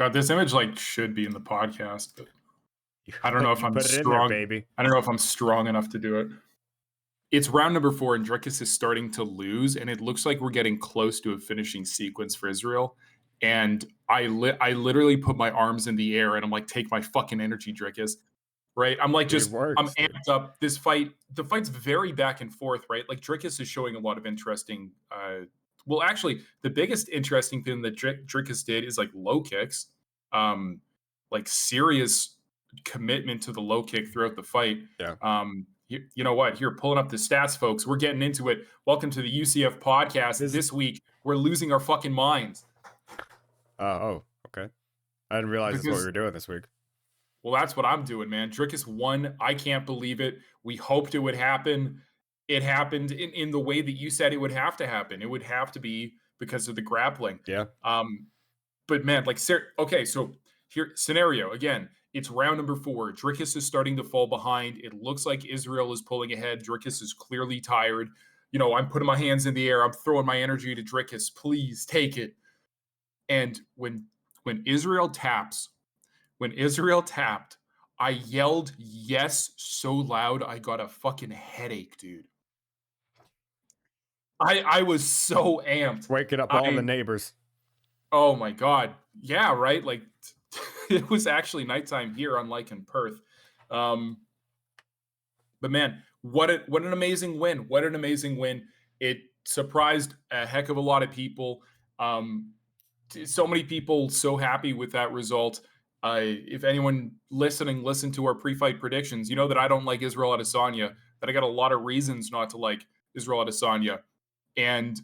God, this image like should be in the podcast, but I don't know if You I'm put it in there, strong. baby. I don't know if I'm strong enough to do it. It's round number 4, and Dricus is starting to lose, and it looks like we're getting close to a finishing sequence for Israel. And I literally put my arms in the air, and I'm like, take my fucking energy, Dricus. Right? I'm like, It works, I'm amped up. This fight, the fight's very back and forth, right? Like Dricus is showing a lot of interesting. Well, actually, the biggest interesting thing that Dricus did is like low kicks, like serious commitment to the low kick throughout the fight. Yeah. You know what? Here, pulling up the stats, folks. We're getting into it. Welcome to the UCF podcast. This week, we're losing our fucking minds. Oh, okay. I didn't realize that's what we were doing this week. Well, that's what I'm doing, man. Dricus won. I can't believe it. We hoped it would happen. It happened in the way that you said it would have to happen. It would have to be because of the grappling. Yeah. But man, like, okay, so here, scenario again. It's round number 4. Dricus is starting to fall behind. It looks like Israel is pulling ahead. Dricus is clearly tired. You know, I'm putting my hands in the air. I'm throwing my energy to Dricus. Please take it. And when Israel tapped, I yelled yes so loud I got a fucking headache, dude. I was so amped. Waking up all the neighbors. Oh my God. Yeah, right? Like it was actually nighttime here, unlike in Perth. But man, what an amazing win. What an amazing win. It surprised a heck of a lot of people. So many people so happy with that result. If anyone listened to our pre-fight predictions, you know that I don't like Israel Adesanya, that I got a lot of reasons not to like Israel Adesanya. And,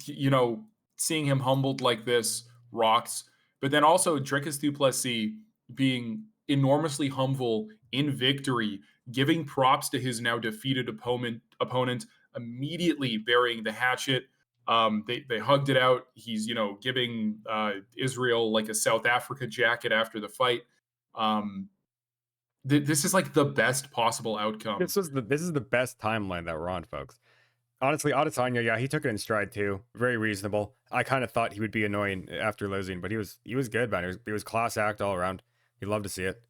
you know, seeing him humbled like this rocks. But then also Dricus du Plessis being enormously humble in victory, giving props to his now defeated opponent, immediately burying the hatchet. They hugged it out. He's, you know, giving Israel like a South Africa jacket after the fight. This is like the best possible outcome. This is the best timeline that we're on, folks. Honestly, Adesanya, yeah, he took it in stride too. Very reasonable. I kind of thought he would be annoying after losing, but he was good, man. It was class act all around. You'd love to see it.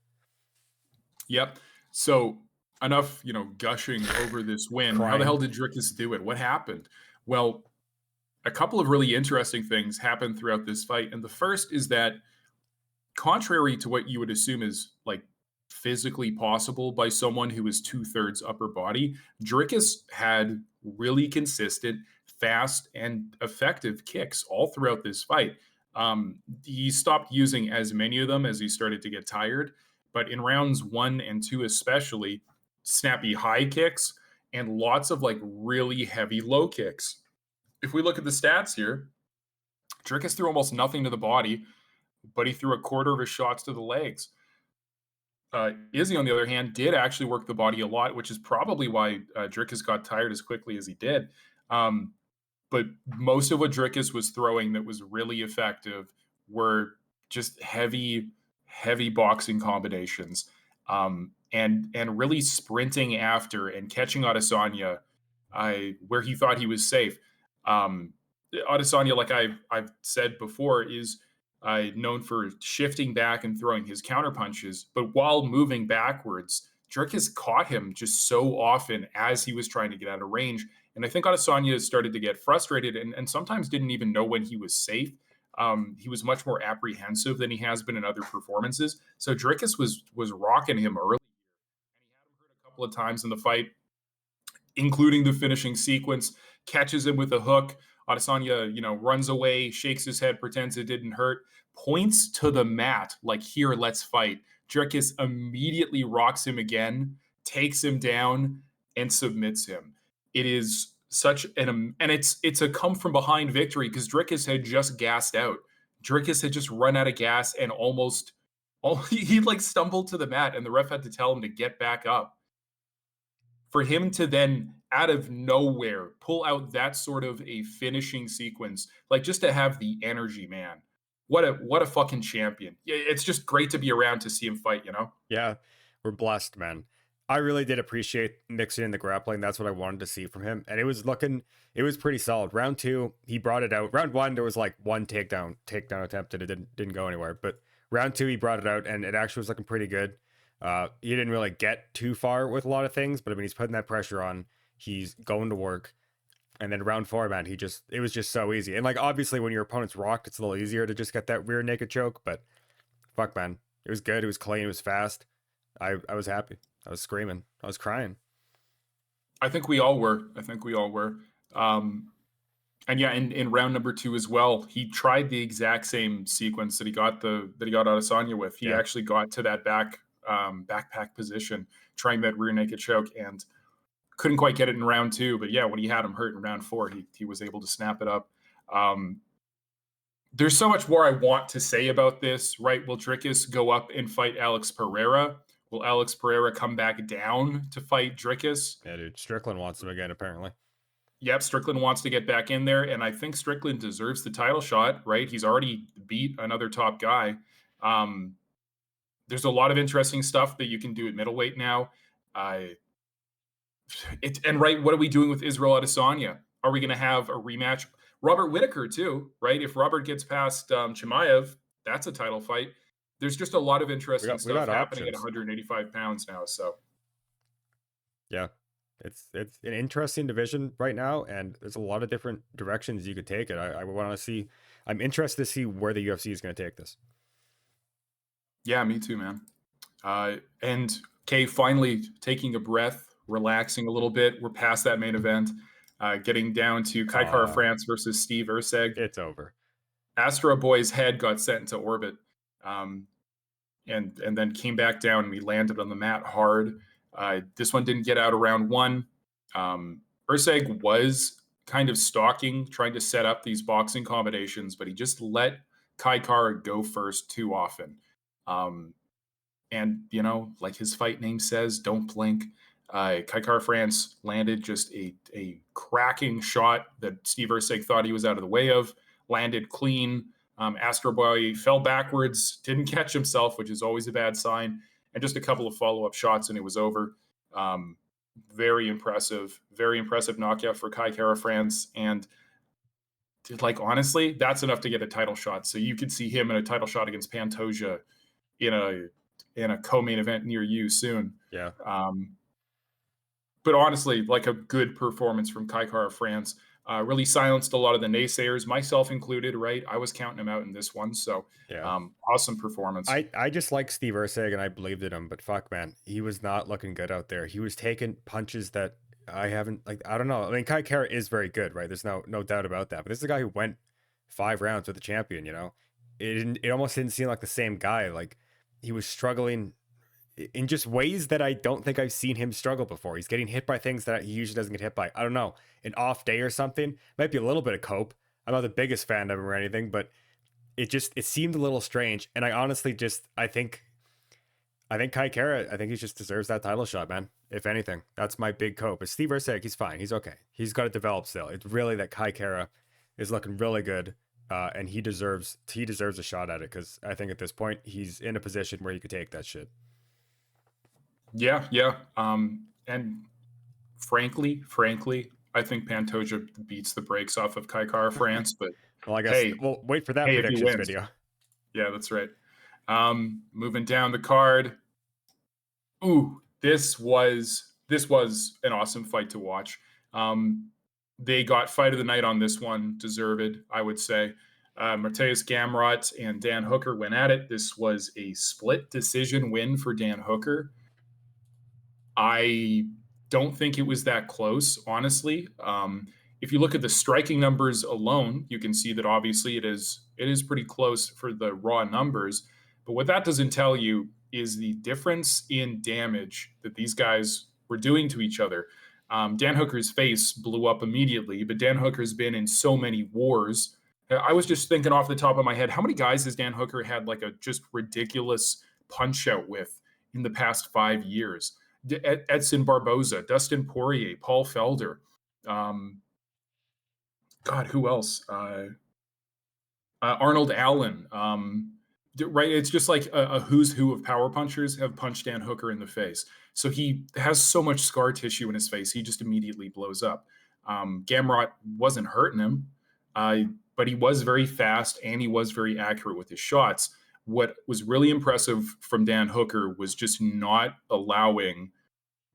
Yep. So enough, you know, gushing over this win. How the hell did Dricus do it? What happened? Well, a couple of really interesting things happened throughout this fight. And the first is that, contrary to what you would assume is like physically possible by someone who is 2/3 upper body, Dricus had really consistent, fast, and effective kicks all throughout this fight. He stopped using as many of them as he started to get tired. But in rounds 1 and 2 especially, snappy high kicks and lots of like really heavy low kicks. If we look at the stats here, Dricus threw almost nothing to the body, but he threw a quarter of his shots to the legs. Izzy, on the other hand, did actually work the body a lot, which is probably why Dricus got tired as quickly as he did. But most of what Dricus was throwing that was really effective were just heavy boxing combinations, and really sprinting after and catching Adesanya where he thought he was safe. Adesanya, like I've said before, is known for shifting back and throwing his counter punches, but while moving backwards, Dricus caught him just so often as he was trying to get out of range. And I think Adesanya started to get frustrated and sometimes didn't even know when he was safe. He was much more apprehensive than he has been in other performances. So Dricus was rocking him early, and he had him hurt a couple of times in the fight, including the finishing sequence. Catches him with a hook. Adesanya, you know, runs away, shakes his head, pretends it didn't hurt, points to the mat like, here, let's fight. Dricus immediately rocks him again, takes him down, and submits him. It is such and it's a come from behind victory because Dricus had just gassed out. Dricus had just run out of gas and he like stumbled to the mat, and the ref had to tell him to get back up. For him to then, out of nowhere, pull out that sort of a finishing sequence, like just to have the energy, man. What a fucking champion. It's just great to be around to see him fight, you know? Yeah, we're blessed, man. I really did appreciate mixing in the grappling. That's what I wanted to see from him. And it was pretty solid. Round two, he brought it out. Round one, there was like one takedown attempt and it didn't go anywhere. But round two, he brought it out and it actually was looking pretty good. He didn't really get too far with a lot of things, but I mean, he's putting that pressure on. He's going to work. And then round four, man, it was just so easy. And like, obviously, when your opponent's rocked, it's a little easier to just get that rear naked choke. But fuck, man, it was good. It was clean. It was fast. I was happy. I was screaming. I was crying. I think we all were. I think we all were. And yeah, in round number two as well, he tried the exact same sequence that he got Adesanya with. He actually got to that backpack position, trying that rear naked choke, and couldn't quite get it in round two. But yeah, when he had him hurt in round four, he was able to snap it up. There's so much more I want to say about this, right? Will Dricus go up and fight Alex Pereira? Will Alex Pereira come back down to fight Dricus? Yeah, dude. Strickland wants him again, apparently. Yep, Strickland wants to get back in there, and I think Strickland deserves the title shot, right? He's already beat another top guy. There's a lot of interesting stuff that you can do at middleweight now. Right, what are we doing with Israel Adesanya? Are we going to have a rematch? Robert Whittaker too, right? If Robert gets past Chimaev, that's a title fight. There's just a lot of interesting stuff happening at 185 pounds now. So, yeah, it's an interesting division right now, and there's a lot of different directions you could take it. I want to see. I'm interested to see where the UFC is going to take this. Yeah, me too, man. And Kay, finally taking a breath, relaxing a little bit. We're past that main event, getting down to Kai Kara France versus Steve Erceg. It's over. Astro Boy's head got sent into orbit, and then came back down, and he landed on the mat hard. This one didn't get out of round one. Erceg was kind of stalking, trying to set up these boxing combinations, but he just let Kai Kara go first too often. And, you know, like his fight name says, don't blink. Kai Kara France landed just a cracking shot that Steve Erceg thought he was out of the way of, landed clean. Astro Boy fell backwards, didn't catch himself, which is always a bad sign, and just a couple of follow-up shots, and it was over. Very impressive knockout for Kai Kara France. And like, honestly, that's enough to get a title shot. So you could see him in a title shot against Pantoja in a co-main event near you soon. Yeah. But honestly, like a good performance from Kai Kara France. Really silenced a lot of the naysayers, myself included, right? I was counting him out in this one. So awesome performance. I just like Steve Erceg and I believed in him, but fuck, man, he was not looking good out there. He was taking punches that I haven't, like, I don't know. I mean, Kai Kara is very good, right? There's no doubt about that. But this is a guy who went 5 rounds with the champion, you know? It almost didn't seem like the same guy. Like, he was struggling in just ways that I don't think I've seen him struggle before. He's getting hit by things that he usually doesn't get hit by. I don't know, an off day or something. Might be a little bit of cope. I'm not the biggest fan of him or anything, but it seemed a little strange. And I honestly I think Kai Kara, I think he just deserves that title shot, man. If anything, that's my big cope. But Steve Erceg, he's fine. He's okay. He's got to develop still. It's really that Kai Kara is looking really good. And he deserves a shot at it, because I think at this point he's in a position where he could take that shit. Yeah. And frankly, I think Pantoja beats the brakes off of Kai Kara France. But well, I guess we'll wait for that predictions video. Yeah, that's right. Moving down the card. Ooh, this was an awesome fight to watch. They got fight of the night on this one, deserved, I would say. Mateusz Gamrot and Dan Hooker went at it. This was a split decision win for Dan Hooker. I don't think it was that close, honestly. If you look at the striking numbers alone, you can see that obviously it is pretty close for the raw numbers. But what that doesn't tell you is the difference in damage that these guys were doing to each other. Dan Hooker's face blew up immediately, but Dan Hooker's been in so many wars. I was just thinking off the top of my head, how many guys has Dan Hooker had like a just ridiculous punch out with in the past 5 years? Edson Barboza, Dustin Poirier, Paul Felder. God, who else? Arnold Allen. Right, it's just like a who's who of power punchers have punched Dan Hooker in the face. So he has so much scar tissue in his face, he just immediately blows up. Gamrot wasn't hurting him, uh, but he was very fast and he was very accurate with his shots. What was really impressive from Dan Hooker was just not allowing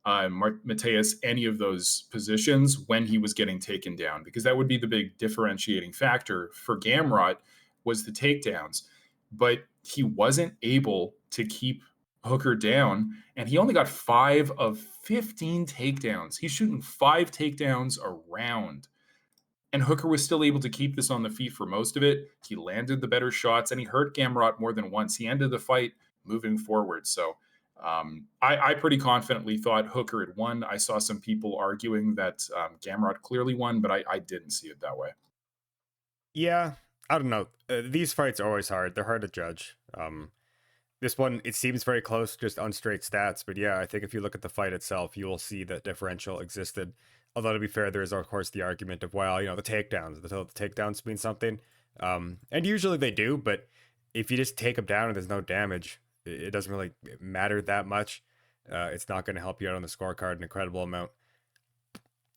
Mateus any of those positions when he was getting taken down, because that would be the big differentiating factor for Gamrot was the takedowns. But he wasn't able to keep Hooker down, and he only got 5 of 15 takedowns. He's shooting 5 takedowns a round. And Hooker was still able to keep this on the feet for most of it. He landed the better shots, and he hurt Gamrot more than once. He ended the fight moving forward. So I pretty confidently thought Hooker had won. I saw some people arguing that Gamrot clearly won, but I didn't see it that way. Yeah, I don't know. These fights are always hard. They're hard to judge. This one, it seems very close, just on straight stats. But yeah, I think if you look at the fight itself, you will see that differential existed. Although to be fair, there is of course the argument of, well, the takedowns. The takedowns mean something, and usually they do. But if you just take them down and there's no damage, it doesn't really matter that much. It's not going to help you out on the scorecard an incredible amount.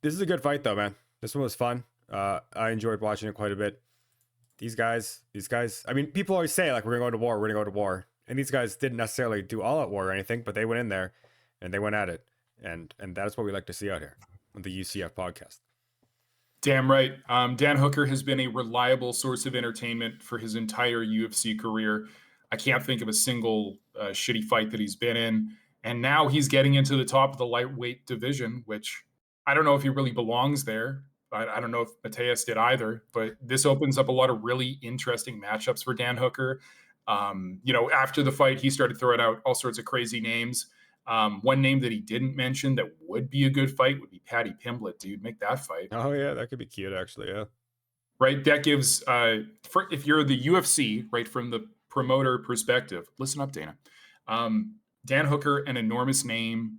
This is a good fight though, man. This one was fun. I enjoyed watching it quite a bit. These guys. I mean, people always say like, we're gonna go to war, and these guys didn't necessarily do all out war or anything, but they went in there and they went at it, and that's what we like to see out here on the UCF podcast. Damn right. Dan Hooker has been a reliable source of entertainment for his entire UFC career. I can't think of a single shitty fight that he's been in, and now he's getting into the top of the lightweight division, which I don't know if he really belongs there. I don't know if Mateus did either, but this opens up a lot of really interesting matchups for Dan Hooker. After the fight, he started throwing out all sorts of crazy names. One name that he didn't mention that would be a good fight would be Paddy Pimblett, dude. Make that fight. Oh, yeah, that could be cute, actually, yeah. Right? That gives, if you're the UFC, right, from the promoter perspective, listen up, Dana. Dan Hooker, an enormous name,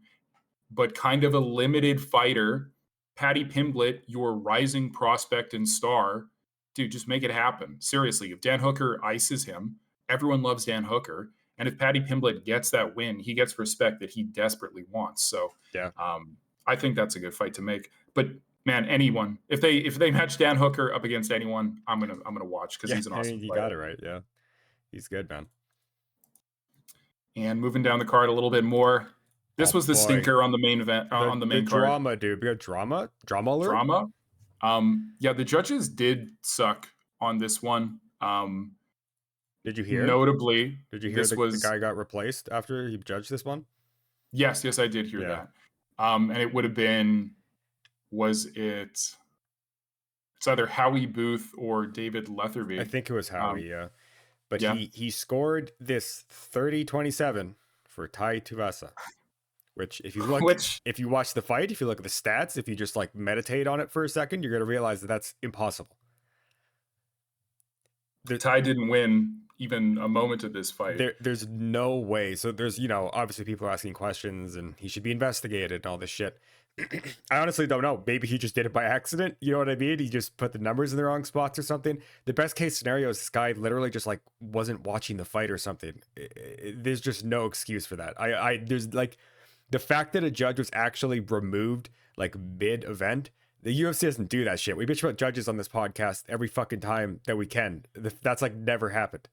but kind of a limited fighter. Paddy Pimblett, your rising prospect and star, dude, just make it happen. Seriously, if Dan Hooker ices him, everyone loves Dan Hooker. And if Paddy Pimblett gets that win, he gets respect that he desperately wants. So yeah, I think that's a good fight to make. But man, anyone, if they match Dan Hooker up against anyone, I'm gonna watch because he's an awesome you fighter. got it right. Yeah, he's good, man. And moving down the card a little bit more. This was the stinker on the main event, on the main card. Drama, dude. We got drama alert? Drama. Yeah, the judges did suck on this one. Did you hear? Notably, did you hear the guy got replaced after he judged this one? Yes, I did hear that. And it would have been, it's either Howie Booth or David Letherby. I think it was Howie, yeah. But he scored this 30-27 for Tai Tuivasa. Which, if you look, if you watch the fight, if you look at the stats, if you just like meditate on it for a second, you're going to realize that that's impossible. Tai didn't win even a moment of this fight. There's no way. So there's, obviously people are asking questions and he should be investigated and all this shit. I honestly don't know. Maybe he just did it by accident. You know what I mean? He just put the numbers in the wrong spots or something. The best case scenario is this guy literally just like wasn't watching the fight or something. There's just no excuse for that. There's like, the fact that a judge was actually removed like mid-event, the UFC doesn't do that shit. We bitch about judges on this podcast every fucking time that we can. That's like never happened.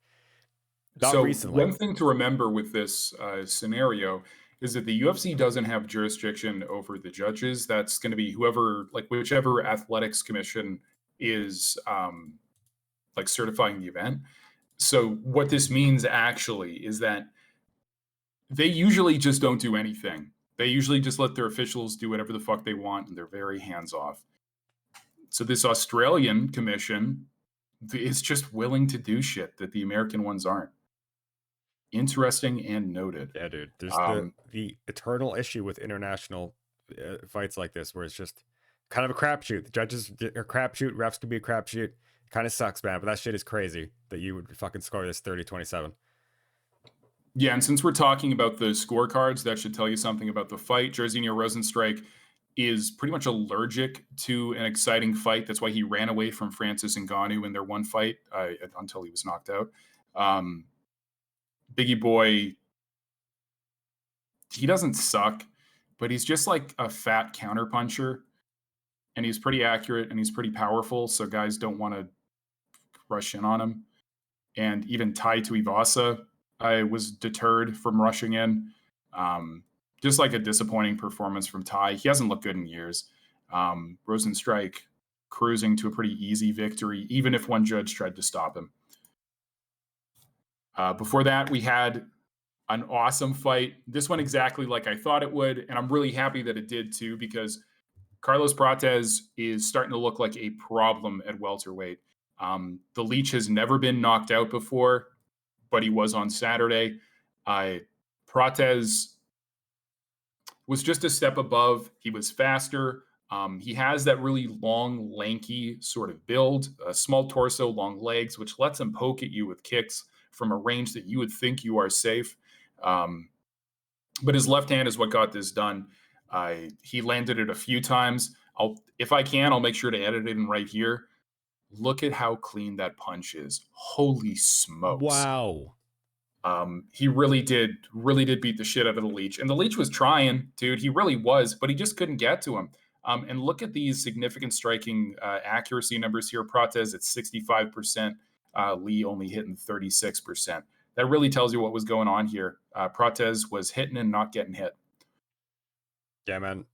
Not recently. One thing to remember with this scenario is that the UFC doesn't have jurisdiction over the judges. That's going to be whichever athletics commission is like certifying the event. So what this means actually is that they usually just don't do anything. They usually just let their officials do whatever the fuck they want, and they're very hands-off. So this Australian commission is just willing to do shit that the American ones aren't. Interesting and noted. Yeah, dude. There's the eternal issue with international fights like this, where it's just kind of a crapshoot. The judges are crapshoot. Refs could be a crapshoot. Kind of sucks, man. But that shit is crazy that you would fucking score this 30-27. Yeah, and since we're talking about the scorecards, that should tell you something about the fight. Jairzinho Rozenstruik is pretty much allergic to an exciting fight. That's why he ran away from Francis Ngannou in their one fight until he was knocked out. Biggie Boy, he doesn't suck, but he's just like a fat counterpuncher, and he's pretty accurate and he's pretty powerful. So guys don't want to rush in on him. And even Tai Tuivasa, I was deterred from rushing in. Just like a disappointing performance from Tai. He hasn't looked good in years. Rosenstrike cruising to a pretty easy victory, even if one judge tried to stop him. Before that, we had an awesome fight. This one exactly like I thought it would, and I'm really happy that it did too, because Carlos Prates is starting to look like a problem at welterweight. The Leech has never been knocked out before, but he was on Saturday. Prates was just a step above. He was faster. He has that really long, lanky sort of build, a small torso, long legs, which lets him poke at you with kicks from a range that you would think you are safe. But his left hand is what got this done. He landed it a few times. If I can, I'll make sure to edit it in right here. Look at how clean that punch is. Holy smokes. Wow. He really did beat the shit out of the Leech. And the Leech was trying, dude. He really was, but he just couldn't get to him. And look at these significant striking accuracy numbers here. Prates at 65%, Lee only hitting 36%. That really tells you what was going on here. Prates was hitting and not getting hit. Yeah, man.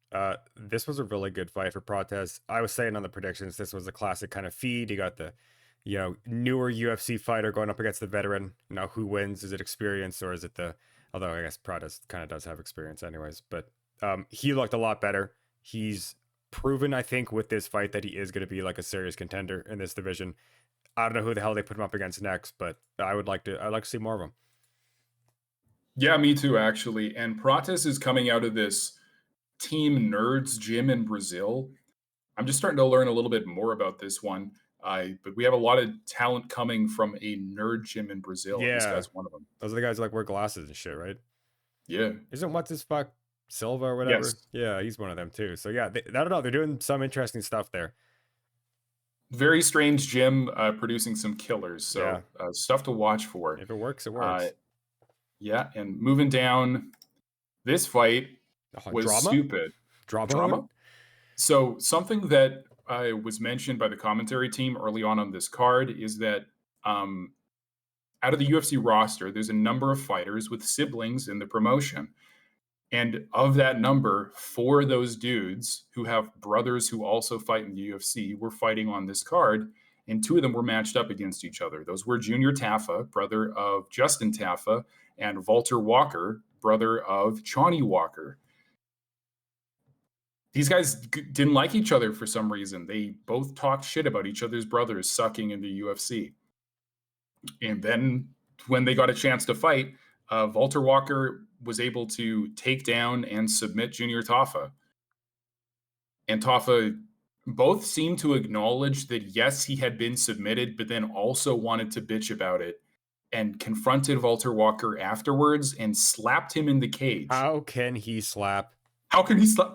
This was a really good fight for Prates. I was saying on the predictions, this was a classic kind of feed. You got the, newer UFC fighter going up against the veteran. Now, who wins? Is it experience or is it although I guess Prates kind of does have experience anyways, but he looked a lot better. He's proven, I think, with this fight that he is going to be like a serious contender in this division. I don't know who the hell they put him up against next, but I'd like to see more of him. Yeah, me too, actually. And Prates is coming out of this Team Nerds gym in Brazil. I'm just starting to learn a little bit more about this one. But we have a lot of talent coming from a nerd gym in Brazil. Yeah. And this guy's one of them. Those are the guys who like wear glasses and shit, right? Yeah. Isn't what's his fuck Silva or whatever? Yes. Yeah, he's one of them too. So yeah, I don't know. They're doing some interesting stuff there. Very strange gym producing some killers. So Yeah. Stuff to watch for. If it works, it works. Yeah. And moving down, this fight was drama? stupid. Drama? So something that was mentioned by the commentary team early on this card is that out of the UFC roster, there's a number of fighters with siblings in the promotion. And of that number, 4 of those dudes who have brothers who also fight in the UFC were fighting on this card, and 2 of them were matched up against each other. Those were Junior Taffa, brother of Justin Taffa, and Walter Walker, brother of Johnny Walker. These guys didn't like each other for some reason. They both talked shit about each other's brothers sucking in the UFC. And then when they got a chance to fight, Walter Walker was able to take down and submit Junior Taffa. And Taffa both seemed to acknowledge that, yes, he had been submitted, but then also wanted to bitch about it and confronted Walter Walker afterwards and slapped him in the cage. How can he slap?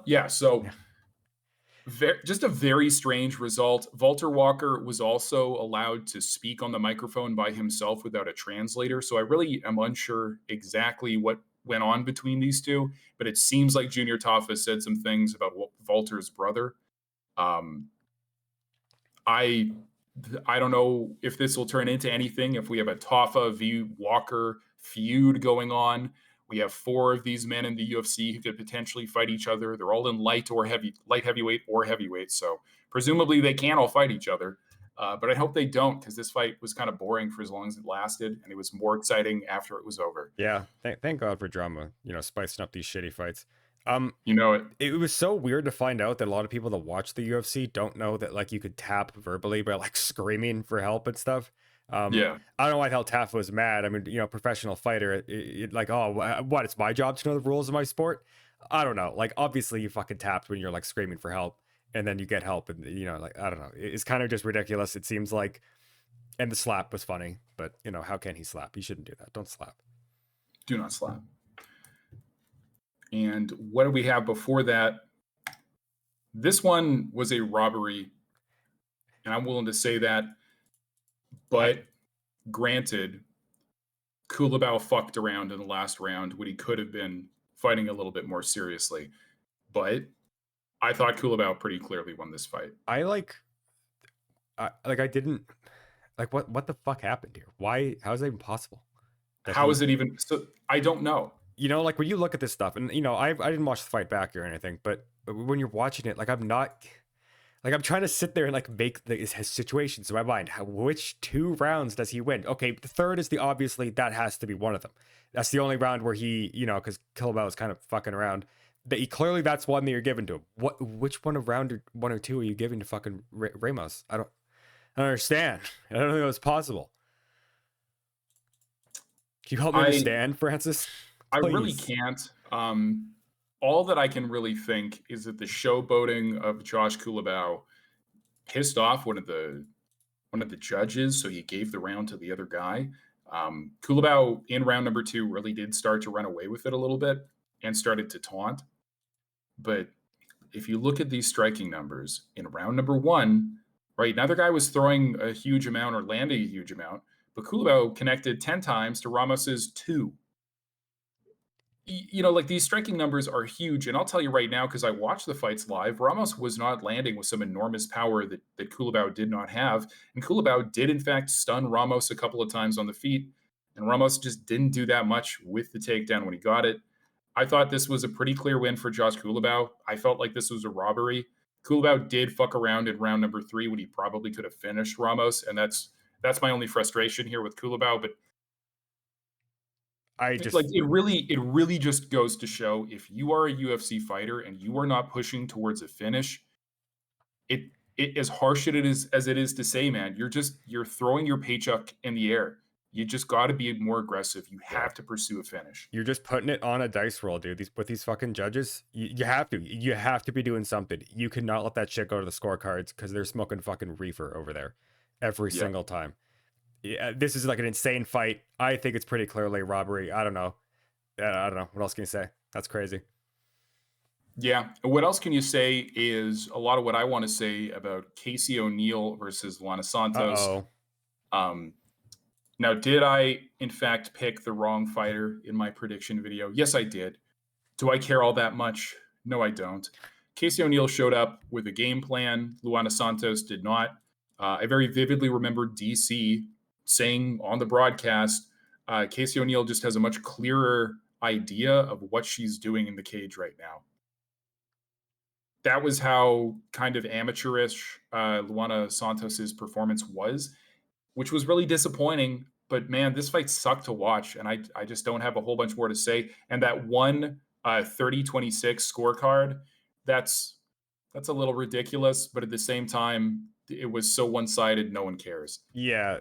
Yeah, so just a very strange result. Walter Walker was also allowed to speak on the microphone by himself without a translator. So I really am unsure exactly what went on between these two, but it seems like Junior Taffa said some things about Walter's brother. I don't know if this will turn into anything, if we have a Taffa v. Walker feud going on. We have 4 of these men in the UFC who could potentially fight each other. They're all in light heavyweight or heavyweight. So presumably they can all fight each other. But I hope they don't, because this fight was kind of boring for as long as it lasted, and it was more exciting after it was over. Yeah, thank God for drama. Spicing up these shitty fights. It was so weird to find out that a lot of people that watch the UFC don't know that like you could tap verbally by like screaming for help and stuff. Yeah. I don't know why the hell Taff was mad. I mean, professional fighter, like, oh, what? It's my job to know the rules of my sport. I don't know. Like, obviously, you fucking tapped when you're like screaming for help, and then you get help, and like, I don't know. It's kind of just ridiculous. It seems like, and the slap was funny, but how can he slap? He shouldn't do that. Don't slap. Do not slap. And what do we have before that? This one was a robbery, and I'm willing to say that. But granted, Kulabau fucked around in the last round when he could have been fighting a little bit more seriously. But I thought Kulabau pretty clearly won this fight. I I didn't like what the fuck happened here? Why? How is that even possible? That How he, is it even? So I don't know. like when you look at this stuff, and I didn't watch the fight back or anything, but when you're watching it, like I'm trying to sit there and like make his situations in my mind. Which 2 rounds does he win? Okay, the third is obviously that has to be one of them. That's the only round where he, because Killabau was kind of fucking around. That's one that you're giving to him. Which one of round 1 or 2 are you giving to fucking Ramos? I don't understand. I don't think it was possible. Can you help me understand, Francis? I really can't. All that I can really think is that the showboating of Josh Kulabau pissed off one of the judges, so he gave the round to the other guy. Kulabau in round number 2 really did start to run away with it a little bit and started to taunt. But if you look at these striking numbers in round number 1, right, neither guy was throwing a huge amount or landing a huge amount, but Kulabau connected 10 times to Ramos's 2. Like these striking numbers are huge. And I'll tell you right now, because I watched the fights live, Ramos was not landing with some enormous power that Kulabau did not have. And Kulabau did, in fact, stun Ramos a couple of times on the feet. And Ramos just didn't do that much with the takedown when he got it. I thought this was a pretty clear win for Josh Kulabau. I felt like this was a robbery. Kulabau did fuck around in round number 3 when he probably could have finished Ramos. And that's my only frustration here with Kulabau. But it really just goes to show, if you are a UFC fighter and you are not pushing towards a finish, it as harsh as it is to say, man, you're throwing your paycheck in the air. You just got to be more aggressive. You have to pursue a finish. You're just putting it on a dice roll, dude. With these fucking judges, you have to be doing something. You cannot let that shit go to the scorecards, because they're smoking fucking reefer over there every single time. Yeah, this is like an insane fight. I think it's pretty clearly a robbery. I don't know. What else can you say? That's crazy. Yeah. What else can you say is a lot of what I want to say about Casey O'Neill versus Luana Santos. Now, did I, in fact, pick the wrong fighter in my prediction video? Yes, I did. Do I care all that much? No, I don't. Casey O'Neill showed up with a game plan. Luana Santos did not. I very vividly remember DC saying on the broadcast, Casey O'Neill just has a much clearer idea of what she's doing in the cage right now. That was how kind of amateurish Luana Santos's performance was, which was really disappointing. But man, this fight sucked to watch, and I just don't have a whole bunch more to say. And that one 30-26 scorecard, that's a little ridiculous, but at the same time, it was so one-sided, no one cares. Yeah,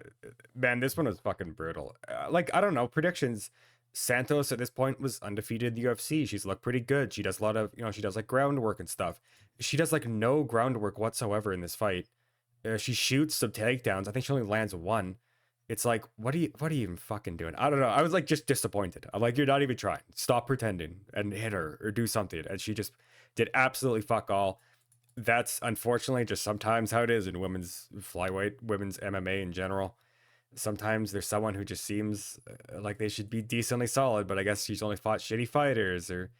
man, this one was fucking brutal. I don't know, predictions. Santos at this point was undefeated in the UFC. She's looked pretty good. She does a lot of, she does like groundwork and stuff. She does like no groundwork whatsoever in this fight. She shoots some takedowns. I think she only lands one. It's like, what are you even fucking doing? I don't know. I was like just disappointed. I'm like, you're not even trying. Stop pretending and hit her or do something. And she just did absolutely fuck all. That's unfortunately just sometimes how it is in women's flyweight, women's MMA in general. Sometimes there's someone who just seems like they should be decently solid, but I guess she's only fought shitty fighters, or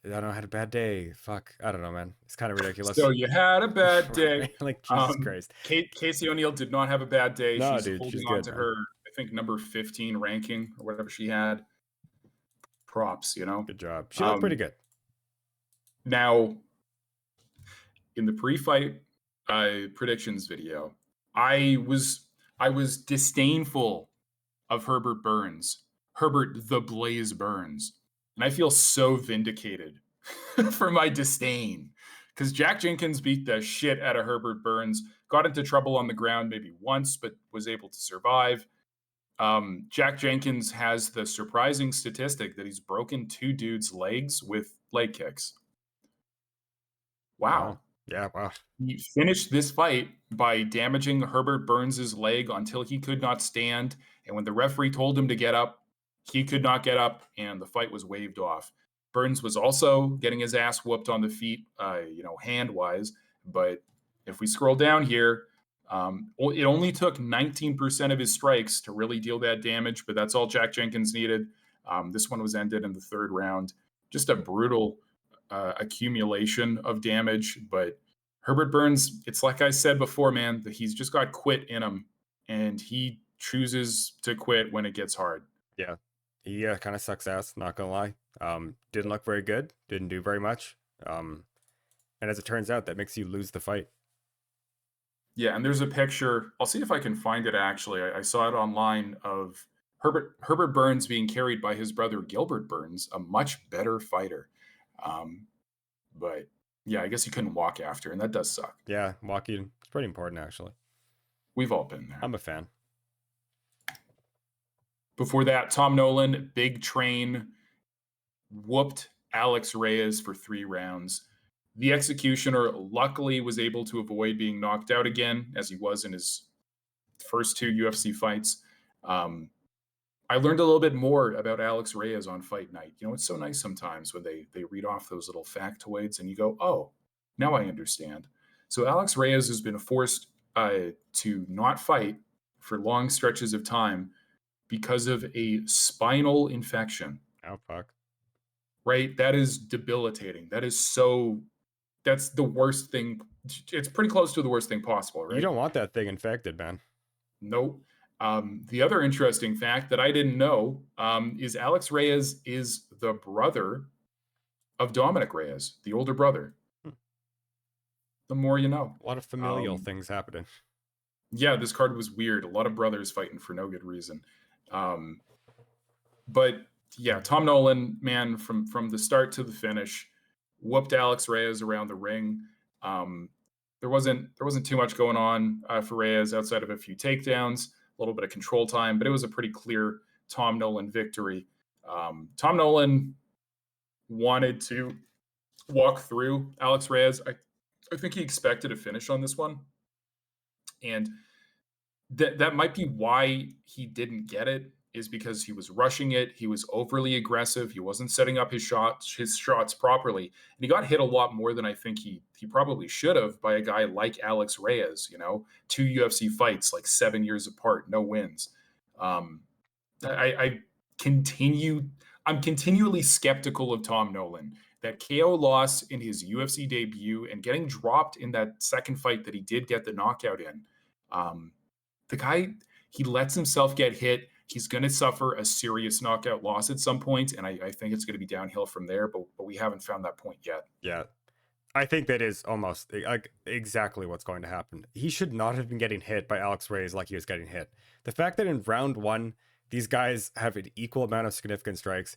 I don't know, had a bad day. Fuck, I don't know, man. It's kind of ridiculous. So you had a bad day. Like, Jesus Christ. Casey O'Neill did not have a bad day. No, she's dude, holding she's on good, to man. her, I think, number 15 ranking or whatever she had. Props, Good job. She looked pretty good. Now, in the pre-fight predictions video, I was disdainful of Herbert Burns, Herbert the Blaze Burns, and I feel so vindicated for my disdain, because Jack Jenkins beat the shit out of Herbert Burns, got into trouble on the ground maybe once, but was able to survive. Jack Jenkins has the surprising statistic that he's broken 2 dudes' legs with leg kicks. Wow. Yeah, wow. He finished this fight by damaging Herbert Burns' leg until he could not stand. And when the referee told him to get up, he could not get up, and the fight was waved off. Burns was also getting his ass whooped on the feet, hand-wise. But if we scroll down here, It only took 19% of his strikes to really deal that damage, but that's all Jack Jenkins needed. This one was ended in the third round. Just a brutal accumulation of damage. But Herbert Burns, it's like I said before, man, that he's just got quit in him, and he chooses to quit when it gets hard. Yeah, he kind of sucks ass. Not gonna lie. Didn't look very good. Didn't do very much. And as it turns out, that makes you lose the fight. Yeah, and there's a picture. I'll see if I can find it actually. I saw it online of Herbert Burns being carried by his brother Gilbert Burns, a much better fighter. Um, but yeah, I guess he couldn't walk after, and that does suck. Yeah, walking it's pretty important actually. We've all been there. I'm a fan. Before that, Tom Nolan, Big Train, whooped Alex Reyes for 3 rounds. The Executioner luckily was able to avoid being knocked out again, as he was in his first 2 UFC fights. I learned a little bit more about Alex Reyes on fight night. You know, it's so nice sometimes when they read off those little factoids and you go, oh, now I understand. So Alex Reyes has been forced to not fight for long stretches of time because of a spinal infection. Oh, fuck. Right? That is debilitating. That's the worst thing. It's pretty close to the worst thing possible, right? You don't want that thing infected, man. Nope. The other interesting fact that I didn't know is Alex Reyes is the brother of Dominic Reyes, the older brother. The more you know. A lot of familial things happening. Yeah, this card was weird. A lot of brothers fighting for no good reason. But yeah, Tom Nolan, man, from the start to the finish, whooped Alex Reyes around the ring. There wasn't too much going on for Reyes outside of a few takedowns, a little bit of control time, but it was a pretty clear Tom Nolan victory. Tom Nolan wanted to walk through Alex Reyes. I think he expected a finish on this one, and that might be why he didn't get it, is because he was rushing it. He was overly aggressive. He wasn't setting up his shots properly. And he got hit a lot more than I think he probably should have by a guy like Alex Reyes, 2 UFC fights, like 7 years apart, no wins. I'm continually skeptical of Tom Nolan. That KO loss in his UFC debut and getting dropped in that second fight that he did get the knockout in. The guy, he lets himself get hit. He's going to suffer a serious knockout loss at some point, and I think it's going to be downhill from there, but we haven't found that point yet. Yeah. I think that is almost like exactly what's going to happen. He should not have been getting hit by Alex Reyes like he was getting hit. The fact that in round 1, these guys have an equal amount of significant strikes,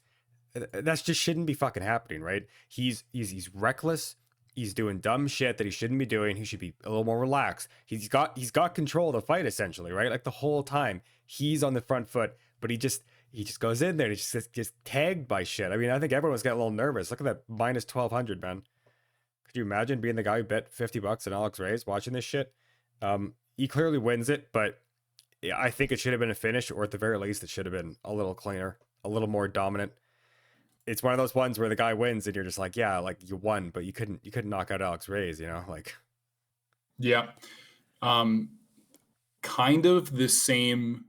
that just shouldn't be fucking happening, right? He's reckless. He's doing dumb shit that he shouldn't be doing. He should be a little more relaxed. He's got control of the fight essentially, right? Like the whole time he's on the front foot, but he just goes in there and he's just tagged by shit. I mean, I think everyone's getting a little nervous. Look at that minus 1200, man. Could you imagine being the guy who bet $50 on Alex Reyes watching this shit? He clearly wins it, but I think it should have been a finish, or at the very least, it should have been a little cleaner, a little more dominant. It's one of those ones where the guy wins and you're just like, yeah, like you won, but you couldn't knock out Alex Reyes, like. Yeah. Kind of the same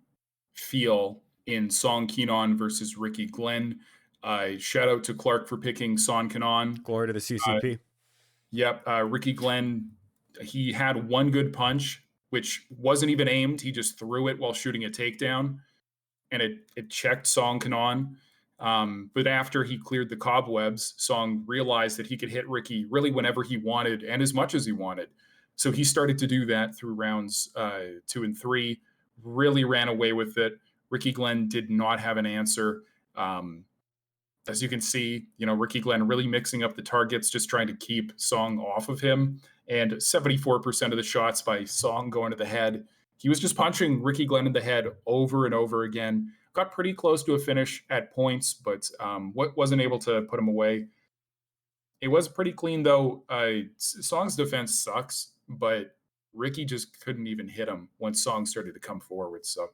feel in Song Kenon versus Ricky Glenn. Shout out to Clark for picking Song Kenon. Glory to the CCP. Yep. Ricky Glenn, he had one good punch, which wasn't even aimed. He just threw it while shooting a takedown, and it checked Song Kenon. But after he cleared the cobwebs, Song realized that he could hit Ricky really whenever he wanted and as much as he wanted. So he started to do that through rounds 2 and 3, really ran away with it. Ricky Glenn did not have an answer. As you can see, Ricky Glenn really mixing up the targets, just trying to keep Song off of him. And 74% of the shots by Song going to the head. He was just punching Ricky Glenn in the head over and over again. Got pretty close to a finish at points, but wasn't able to put him away. It was pretty clean, though. Song's defense sucks, but Ricky just couldn't even hit him once Song started to come forward. So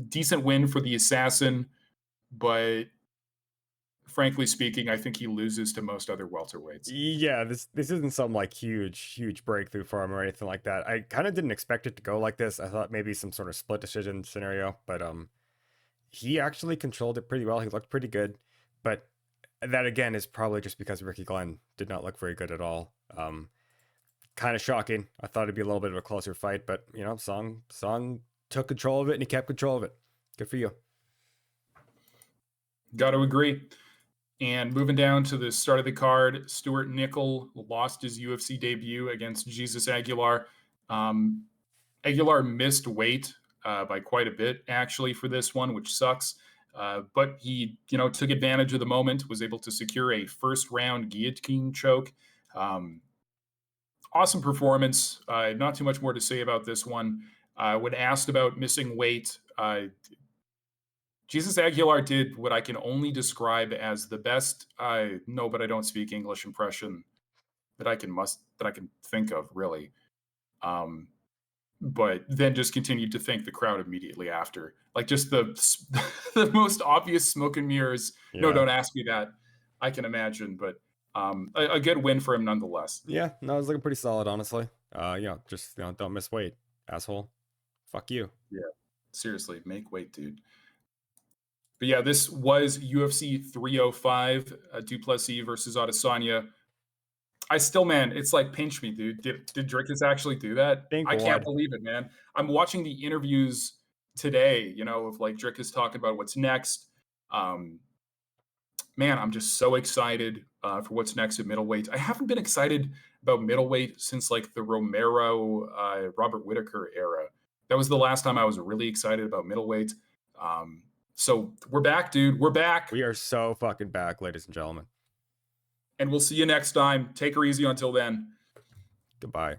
decent win for the Assassin, but frankly speaking, I think he loses to most other welterweights. Yeah, this isn't some like huge breakthrough for him or anything like that. I kind of didn't expect it to go like this. I thought maybe some sort of split decision scenario, but he actually controlled it pretty well. He looked pretty good, but that again is probably just because Ricky Glenn did not look very good at all. Kind of shocking. I thought it'd be a little bit of a closer fight, but you know, Song took control of it and he kept control of it. Good for you. Got to agree. And moving down to the start of the card, Stuart Nickel lost his UFC debut against Jesus Aguilar. Aguilar missed weight by quite a bit, actually, for this one, which sucks. But he, took advantage of the moment, was able to secure a first-round guillotine choke. Awesome performance. Not too much more to say about this one. When asked about missing weight, Jesus Aguilar did what I can only describe as the best no, but I don't speak English impression that I can think of, really. But then just continued to thank the crowd immediately after. Like just the the most obvious smoke and mirrors. Yeah. No, don't ask me that. I can imagine, but a good win for him nonetheless. Yeah, no, it was looking pretty solid, honestly. Just don't miss weight, asshole. Fuck you. Yeah, seriously, make weight, dude. But yeah, this was UFC 305, Duplessis versus Adesanya. I still, man, it's like pinch me, dude. Did Dricus actually do that? I can't believe it, man. I'm watching the interviews today, of like Dricus talking about what's next. Man, I'm just so excited for what's next at middleweight. I haven't been excited about middleweight since like the Romero, Robert Whittaker era. That was the last time I was really excited about middleweight. So we're back, dude. We're back. We are so fucking back, ladies and gentlemen. And we'll see you next time. Take her easy until then. Goodbye.